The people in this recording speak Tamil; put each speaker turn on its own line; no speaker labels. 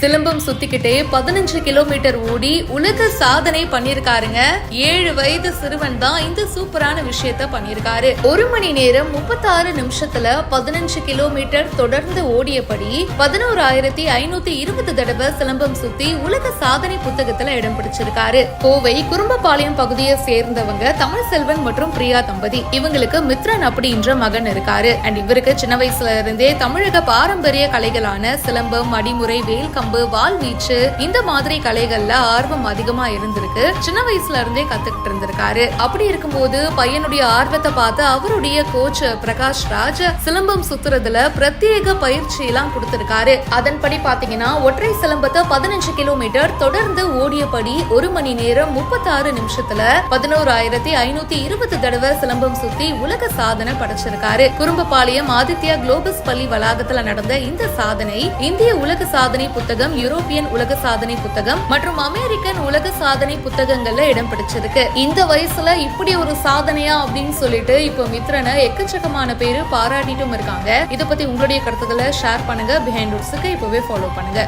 சிலம்பம் சுத்திக்கிட்டே 15 கிலோமீட்டர் ஓடி உலக சாதனை பண்ணிருக்காருங்க. 7 வயது சிறுவன் தான் இந்த சூப்பரான விஷயத்த பண்ணிருக்காரு. 1 மணி நேரம் 36 நிமிஷத்துல 15 கிலோமீட்டர் தொடர்ந்து ஓடியபடி 11,520 தடவை சிலம்பம் சுத்தி உலக சாதனை புத்தகத்துல இடம் பிடிச்சிருக்காரு. கோவை குறும்பபாளையம் பகுதியை சேர்ந்தவங்க தமிழ் செல்வன் மற்றும் பிரியா தம்பதி. இவங்களுக்கு மித்ரன் அப்படின்ற மகன் இருக்காரு. அண்ட் இவருக்கு சின்ன வயசுல இருந்தே தமிழக பாரம்பரிய கலைகளான சிலம்பம், அடிமுறை, வேல்கம்பு, வாள்வீச்சு இந்த மாதிரி கலைகள்ல ஆர்வம் அதிகமா இருந்திருக்கு. சின்ன வயசுல இருந்தே கத்துக்கிட்டு இருந்திருக்காரு. அப்படி இருக்கும்போது பையனுடைய ஆர்வத்தை பார்த்து அவருடைய கோச் பிரகாஷ் ராஜ் சிலம்பம் சுத்துறதுல பிரத்யேக பயிற்சி எல்லாம் கொடுத்திருக்காரு. அதன்படி பாத்தீங்கன்னா ஒற்றை சிலம்பத்தை 15 கிலோமீட்டர் தொடர்ந்து ஓடியபடி 1 மணி நேரம் 36 நிமிஷத்துல 11,520 தடவை சிலம்பம் சுத்தி உலக சாதனை படைச்சிருக்காரு. குறும்பபாளையம் ஆதித்யா குளோபஸ் பள்ளி வளாகத்துல நடந்த இந்த சாதனை இந்திய உலக சாதனை புத்தகம், யூரோப்பியன் உலக சாதனை புத்தகம் மற்றும் அமெரிக்கன் உலக சாதனை புத்தகங்கள்ல இடம் பிடிச்சிருக்கு. இந்த வயசுல இப்படி ஒரு சாதனையா அப்படின்னு சொல்லிட்டு இப்போ மித்ரனை எக்கச்சக்கமான பேரு பாராட்டிட்டும் இருக்காங்க. இதை பத்தி உங்களுடைய கருத்துக்களை ஷேர் பண்ணுங்க. பிஹைண்ட் ரூட்ஸ்க்கு இப்பவே ஃபாலோ பண்ணுங்க.